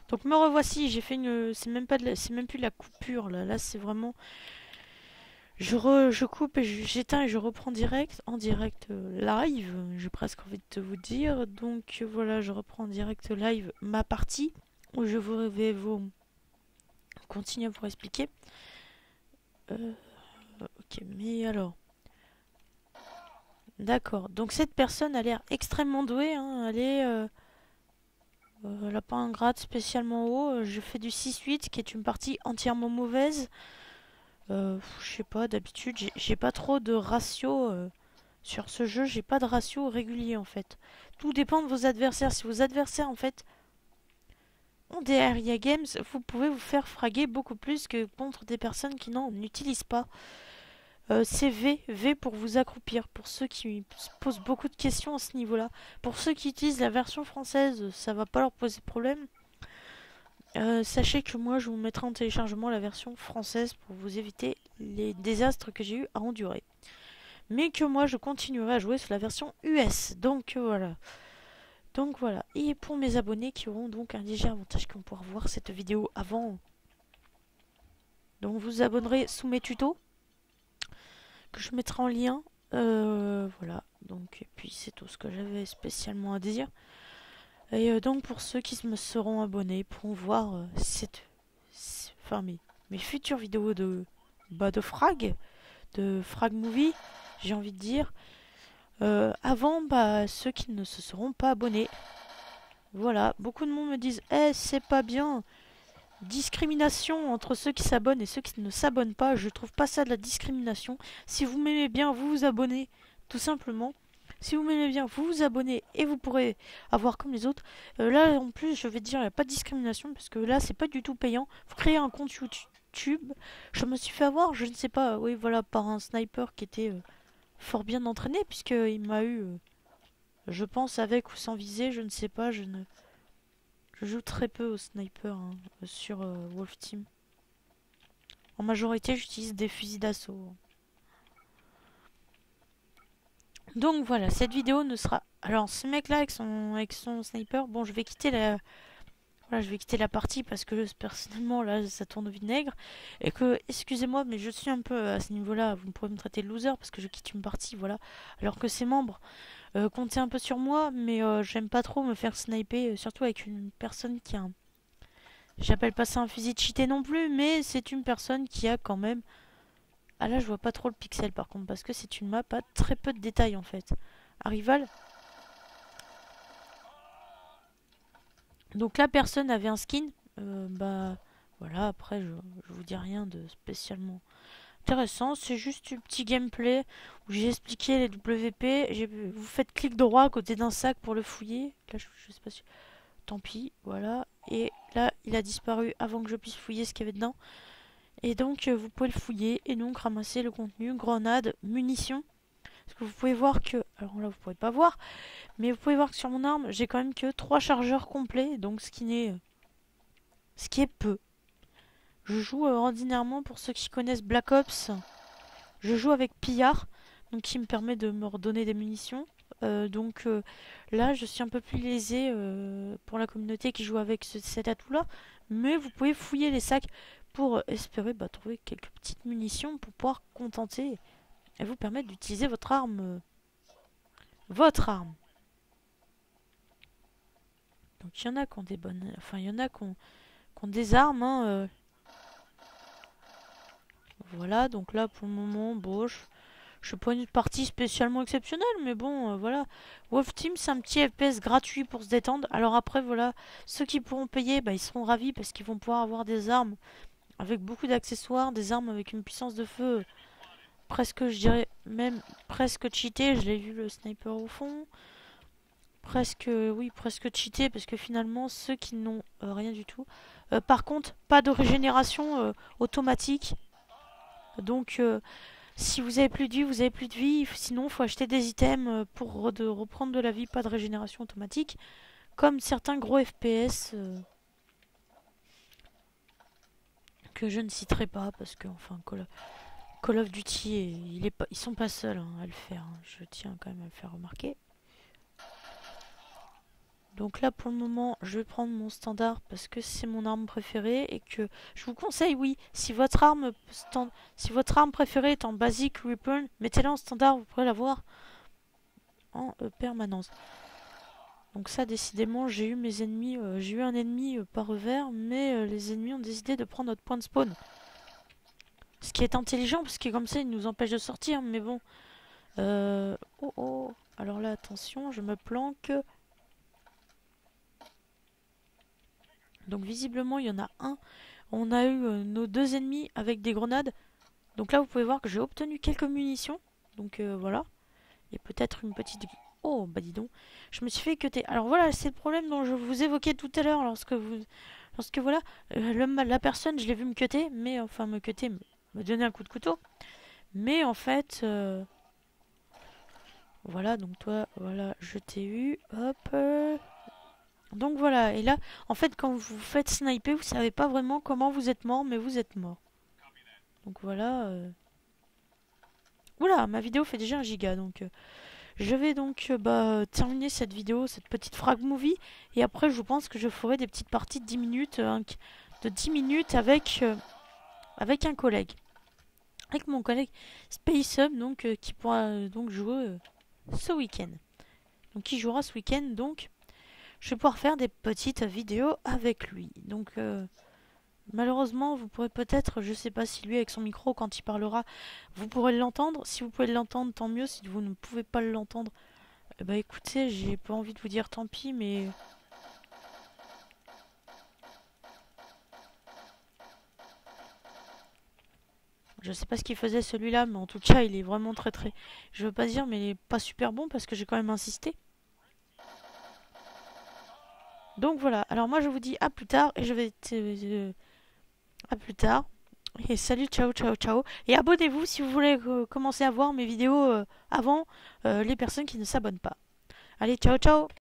Donc me revoici, j'ai fait une... C'est même pas de c'est même plus de la coupure là. Là c'est vraiment... Je coupe et j'éteins et je reprends direct, en direct live, j'ai presque envie de te vous dire. Donc voilà, je reprends en direct live ma partie où vais vous continuer à vous expliquer. Euh, ok, mais alors... D'accord, donc cette personne a l'air extrêmement douée, hein. Elle a pas un grade spécialement haut. Je fais du 6-8 qui est une partie entièrement mauvaise. Je sais pas, d'habitude, j'ai pas trop de ratio sur ce jeu. J'ai pas de ratio régulier en fait. Tout dépend de vos adversaires. Si vos adversaires en fait ont des area games, vous pouvez vous faire fraguer beaucoup plus que contre des personnes qui n'en utilisent pas. C'est V pour vous accroupir. Pour ceux qui se posent beaucoup de questions à ce niveau-là. Pour ceux qui utilisent la version française, ça va pas leur poser de problème. Sachez que moi je vous mettrai en téléchargement la version française pour vous éviter les désastres que j'ai eu à endurer. Mais que moi je continuerai à jouer sur la version US. Donc voilà. Donc voilà. Et pour mes abonnés qui auront donc un léger avantage qui vont pouvoir voir cette vidéo avant. Donc vous vous abonnerez sous mes tutos que je mettrai en lien. Voilà. Donc et puis c'est tout ce que j'avais spécialement à dire. Et donc pour ceux qui me seront abonnés pourront voir enfin mes futures vidéos de frag movie, j'ai envie de dire. Avant ceux qui ne se seront pas abonnés. Voilà, beaucoup de monde me disent c'est pas bien. Discrimination entre ceux qui s'abonnent et ceux qui ne s'abonnent pas. Je trouve pas ça de la discrimination. Si vous m'aimez bien, vous vous abonnez, tout simplement. Si vous m'aimez bien, vous vous abonnez et vous pourrez avoir comme les autres. Là, en plus, je vais te dire, il n'y a pas de discrimination parce que là, c'est pas du tout payant. Vous créez un compte YouTube. Je me suis fait avoir, je ne sais pas, oui, voilà, par un sniper qui était fort bien entraîné puisqu'il m'a eu, je pense, avec ou sans viser, je ne sais pas, je joue très peu au sniper hein, sur Wolf Team. En majorité, j'utilise des fusils d'assaut. Donc voilà, cette vidéo ne sera... Alors, ce mec-là avec son sniper, bon, je vais quitter la... Voilà, je vais quitter la partie parce que personnellement, là, ça tourne au vinaigre. Et que, excusez-moi, mais je suis un peu à ce niveau-là. Vous pourrez me traiter de loser parce que je quitte une partie, voilà. Alors que ses membres comptaient un peu sur moi, mais j'aime pas trop me faire sniper, surtout avec une personne qui a un... J'appelle pas ça un fusil cheaté non plus, mais c'est une personne qui a quand même... Ah là, je vois pas trop le pixel par contre, parce que c'est une map à très peu de détails en fait. Arrival. Donc la personne avait un skin. Bah voilà, après je vous dis rien de spécialement intéressant. C'est juste un petit gameplay où j'ai expliqué les WP. Vous faites clic droit à côté d'un sac pour le fouiller. Là, je sais pas si... Tant pis, voilà. Et là, il a disparu avant que je puisse fouiller ce qu'il y avait dedans. Et donc, vous pouvez le fouiller et donc ramasser le contenu, grenades, munitions. Parce que vous pouvez voir que... Alors là, vous pouvez pas voir. Mais vous pouvez voir que sur mon arme, j'ai quand même que 3 chargeurs complets. Donc, ce qui est peu. Je joue ordinairement, pour ceux qui connaissent Black Ops, je joue avec Pillard. Donc, qui me permet de me redonner des munitions. Là, je suis un peu plus lésé pour la communauté qui joue avec cet atout-là. Mais vous pouvez fouiller les sacs pour espérer trouver quelques petites munitions pour pouvoir contenter et vous permettre d'utiliser votre arme. Votre arme. Donc il y en a qui ont des bonnes... Enfin, il y en a qui ont des armes. Hein, Voilà, donc là pour le moment, bon, je suis pas une partie spécialement exceptionnelle, mais bon, voilà. Wolf Team, c'est un petit FPS gratuit pour se détendre. Alors après, voilà, ceux qui pourront payer, ils seront ravis parce qu'ils vont pouvoir avoir des armes avec beaucoup d'accessoires, des armes avec une puissance de feu presque, je dirais, même presque cheatée. Je l'ai vu le sniper au fond. Presque, oui, presque cheaté parce que finalement, ceux qui n'ont rien du tout. Par contre, pas de régénération automatique. Donc, si vous avez plus de vie, vous avez plus de vie. Sinon, il faut acheter des items pour reprendre de la vie, pas de régénération automatique. Comme certains gros FPS que je ne citerai pas parce que, enfin, Call of Duty, ils sont pas seuls hein, à le faire. Hein. Je tiens quand même à le faire remarquer. Donc là pour le moment je vais prendre mon standard parce que c'est mon arme préférée et que je vous conseille, oui, si votre arme préférée est en basic weapon, mettez-la en standard, vous pourrez l'avoir en permanence. Donc ça décidément j'ai eu mes ennemis, j'ai eu un ennemi par revers, mais les ennemis ont décidé de prendre notre point de spawn. Ce qui est intelligent parce que comme ça ils nous empêchent de sortir, mais bon. Oh oh, alors là attention, je me planque. Donc visiblement il y en a un. On a eu nos deux ennemis avec des grenades. Donc là vous pouvez voir que j'ai obtenu quelques munitions. Donc voilà. Et peut-être une petite... Oh bah dis donc. Je me suis fait cutter. Alors voilà, c'est le problème dont je vous évoquais tout à l'heure lorsque voilà, la personne, je l'ai vu me cutter, mais enfin me cutter, me donner un coup de couteau. Mais en fait... Voilà, donc toi, voilà, je t'ai eu. Hop. Donc voilà, et là, en fait, quand vous faites sniper, vous savez pas vraiment comment vous êtes mort, mais vous êtes mort. Donc voilà. Oula, ma vidéo fait déjà 1 giga, donc je vais donc terminer cette vidéo, cette petite frag movie, et après je pense que je ferai des petites parties de 10 minutes, de 10 minutes avec, avec un collègue. Avec mon collègue SpaceUp, donc qui pourra donc jouer ce week-end. Donc qui jouera ce week-end, donc je vais pouvoir faire des petites vidéos avec lui. Donc malheureusement, vous pourrez peut-être, je sais pas si lui avec son micro quand il parlera, vous pourrez l'entendre. Si vous pouvez l'entendre, tant mieux. Si vous ne pouvez pas l'entendre, bah écoutez, j'ai pas envie de vous dire tant pis, mais je sais pas ce qu'il faisait celui-là, mais en tout cas, il est vraiment très très. Je veux pas dire, mais il est pas super bon parce que j'ai quand même insisté. Donc voilà. Alors moi, je vous dis à plus tard et je vais à plus tard. Et salut, ciao, ciao, ciao. Et abonnez-vous si vous voulez commencer à voir mes vidéos avant les personnes qui ne s'abonnent pas. Allez, ciao, ciao.